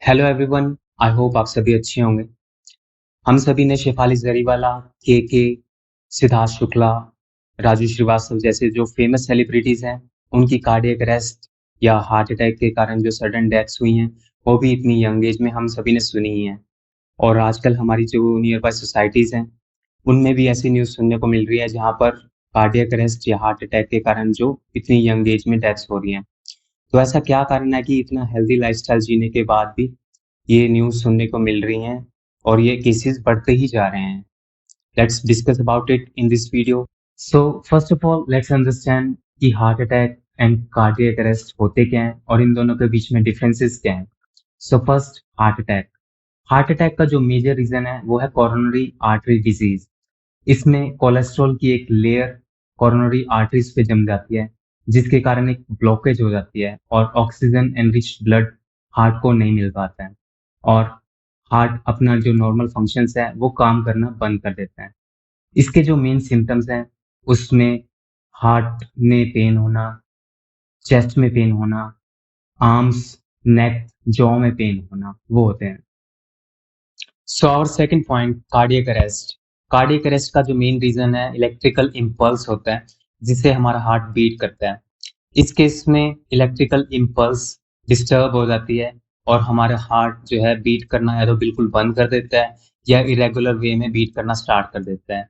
Hello everyone. I hope आप सभी अच्छे होंगे। हम सभी ने शेफाली जरीवाला, के, सिद्धार्थ शुक्ला, राजू श्रीवास्तव जैसे जो फेमस सेलिब्रिटीज हैं, उनकी कार्डियक अरेस्ट या हार्ट अटैक के कारण जो सडन डेथ्स हुई हैं, वो भी इतनी यंग एज में हम सभी ने सुनी ही हैं। और आजकल हमारी जो नियर बाय सोसाइटीज हैं, उनमें भी ऐसी न्यूज़ सुनने को मिल रही है जहाँ पर कार्डियक अरेस्ट या हार्ट अटैक के कारण जो इतनी यंग एज में डेथ्स हो रही हैं। तो ऐसा क्या कारण है कि इतना हेल्दी लाइफस्टाइल जीने के बाद भी ये न्यूज़ सुनने को मिल रही हैं और ये केसेस बढ़ते ही जा रहे हैं। Let's discuss about it in this video. So first of all let's understand कि heart attack and cardiac arrest होते क्या हैं और इन दोनों के बीच में डिफरेंसेस क्या हैं। So first, heart attack. Heart attack का जो मेजर रीजन है वो है कोरोनरी आर्टरी डिजीज। इसमें कोलेस्ट्रॉल की एक लेयर कोरोनरी आर्टरीज पे जम जाती है, जिसके कारण एक ब्लॉकेज हो जाती है और ऑक्सीजन एनरिच्ड ब्लड हार्ट को नहीं मिल पाता है और हार्ट अपना जो नॉर्मल फंक्शंस है वो काम करना बंद कर देता है। इसके जो मेन सिम्टम्स हैं उसमें हार्ट में पेन होना, चेस्ट में पेन होना, आर्म्स, नेक, जॉ में पेन होना, वो होते हैं। सो और second point, cardiac arrest. Cardiac arrest का जो मेन रीजन है इलेक्ट्रिकल इम्पल्स होता है, जिससे हमारा हार्ट बीट करता है। इस केस में इलेक्ट्रिकल इम्पल्स डिस्टर्ब हो जाती है और हमारा हार्ट जो है बीट करना या तो बिल्कुल बंद कर देता है या इरेगुलर वे में बीट करना स्टार्ट कर देता है।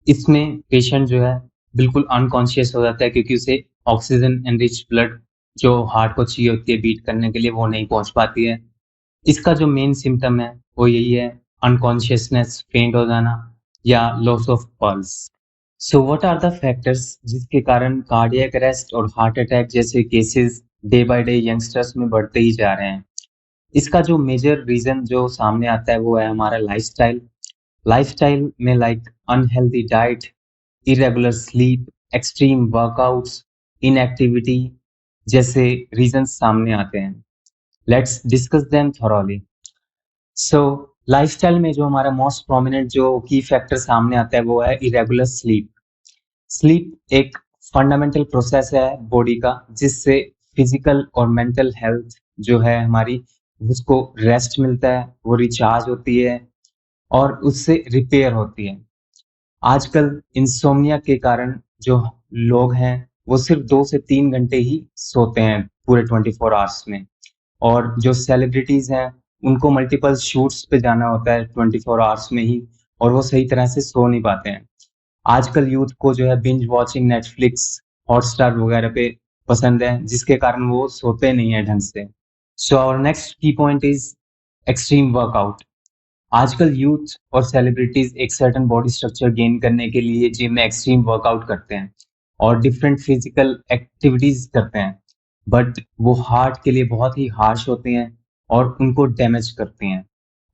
इसमें पेशेंट जो है बिल्कुल अनकॉन्शियस हो जाता है, क्योंकि उसे ऑक्सीजन एनरिच ब्लड जो हार्ट को चाहिए होती है बीट करने के लिए वो नहीं पहुंच पाती है। इसका जो मेन सिम्टम है वो यही है, अनकॉन्शियसनेस, फेंट हो जाना या loss of pulse. So what are the factors जिसके कारण कार्डियक अरेस्ट और हार्ट अटैक जैसे cases day by day youngsters में बढ़ते ही जा रहे हैं। इसका जो मेजर रीजन जो सामने आता है वो है हमारा लाइफस्टाइल। लाइफस्टाइल में like unhealthy diet, irregular sleep, extreme workouts, inactivity जैसे रीजंस सामने आते हैं। Let's discuss them thoroughly. So lifestyle में जो हमारा मोस्ट प्रोमिनेंट जो की फैक्टर सामने आता है वो है इरेगुलर स्लीप। स्लीप एक फंडामेंटल प्रोसेस है बॉडी का, जिससे फिजिकल और मेंटल हेल्थ जो है हमारी, उसको रेस्ट मिलता है, वो रिचार्ज होती है और उससे रिपेयर होती है। आजकल इंसोम्निया के कारण जो लोग हैं वो सिर्फ 2 से 3 घंटे ही सोते हैं पूरे 24 आवर्स में। और जो सेलिब्रिटीज हैं उनको मल्टीपल शूट्स पे जाना होता है 24 आवर्स में ही, और वो सही तरह से सो नहीं पाते हैं। आजकल यूथ को जो है बिंज वॉचिंग नेटफ्लिक्स, हॉटस्टार वगैरह पे पसंद है, जिसके कारण वो सोते नहीं है ढंग से। सो आवर नेक्स्ट की पॉइंट इज एक्सट्रीम वर्कआउट। आजकल यूथ और सेलिब्रिटीज एक सर्टेन बॉडी स्ट्रक्चर गेन करने के लिए जिम में एक्सट्रीम वर्कआउट करते हैं और डिफरेंट फिजिकल एक्टिविटीज करते हैं, बट वो हार्ट के लिए बहुत ही हार्श होते हैं और उनको डैमेज करते हैं।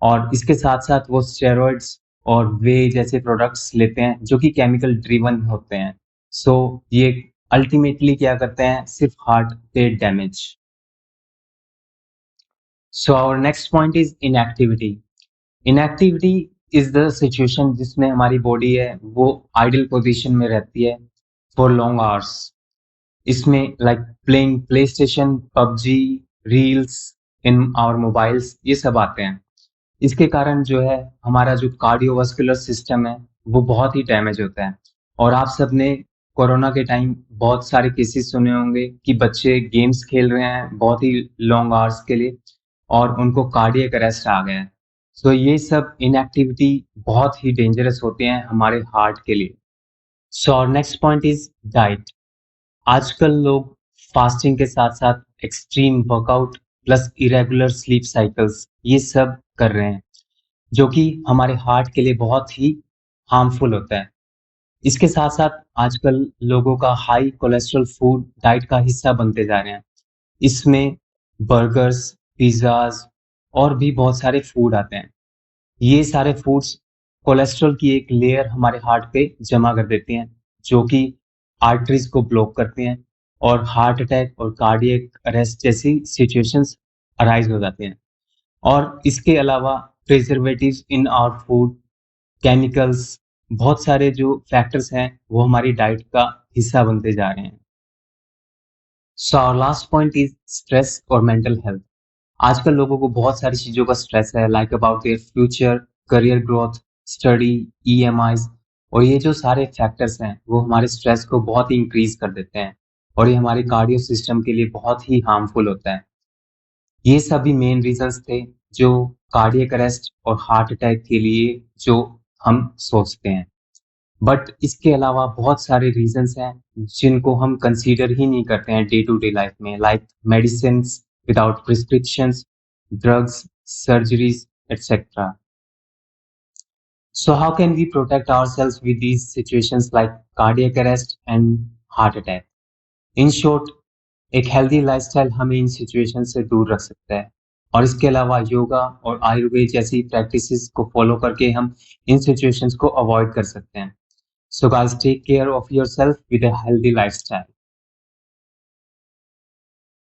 और इसके साथ साथ वो स्टेरॉइड्स और वे जैसे प्रोडक्ट्स लेते हैं जो कि केमिकल ड्रिवन होते हैं। सो ये अल्टीमेटली क्या करते हैं, सिर्फ हार्ट पे damage. So our next point is inactivity. Inactivity is the situation जिसमें हमारी बॉडी है वो आइडल पोजीशन में रहती है फॉर लॉन्ग आवर्स। इसमें like playing PlayStation, PUBG, reels in our mobiles, ये सब आते हैं। इसके कारण जो है हमारा जो कार्डियोवास्कुलर सिस्टम है वो बहुत ही डैमेज होता है। और आप सबने कोरोना के टाइम बहुत सारे केसेस सुने होंगे कि बच्चे गेम्स खेल रहे हैं बहुत ही लॉन्ग आवर्स के लिए और उनको कार्डियक अरेस्ट आ गया है। सो ये सब इनएक्टिविटी बहुत ही डेंजरस होते हैं हमारे हार्ट के लिए। सो और नेक्स्ट पॉइंट इज डाइट। आजकल लोग फास्टिंग के साथ साथ extreme workout plus irregular sleep cycles ये सब कर रहे हैं, जो कि हमारे हार्ट के लिए बहुत ही हार्मफुल होता है। इसके साथ साथ आजकल लोगों का हाई कोलेस्ट्रॉल फूड डाइट का हिस्सा बनते जा रहे हैं। इसमें बर्गर्स, पिज्जाज और भी बहुत सारे फूड आते हैं। ये सारे फूड्स कोलेस्ट्रॉल की एक लेयर हमारे हार्ट पे जमा कर देती हैं, जो कि आर्टरीज को ब्लॉक करते हैं और हार्ट अटैक और कार्डियक अरेस्ट जैसी सिचुएशंस अराइज हो जाते हैं। और इसके अलावा preservatives in our food, chemicals, बहुत सारे जो फैक्टर्स हैं वो हमारी डाइट का हिस्सा बनते जा रहे हैं। So our last point is stress और मेंटल हेल्थ। आजकल लोगों को बहुत सारी चीज़ों का स्ट्रेस है, like about their future, career growth, study, EMIs, और ये जो सारे फैक्टर्स हैं, वो हमारे स्ट्रेस को बहुत ही इंक्रीज़ कर देते हैं और ये हमारे कार्डियो सिस्टम के लिए बहुत ही हार्मफुल होता है। ये सभी मेन रीज़न्स थे जो कार्डियक अरेस्ट और हार्ट अटैक के लिए जो हम सोचते हैं। बट इसके अलावा बहुत सारे रीज़न्स हैं जिनको हम कंसीडर ही नहीं करते हैं डे टू डे लाइफ में, like medicines without prescriptions, drugs, surgeries, etcetera. So how can we protect ourselves with these situations like cardiac arrest and heart attack? In short, एक हेल्दी लाइफस्टाइल हमें इन situation से दूर रख सकता है और इसके अलावा योगा और आयुर्वेद जैसी प्रैक्टिसेस को फॉलो करके हम इन सिचुएशंस को अवॉइड कर सकते हैं। So guys, take care of yourself with a healthy lifestyle.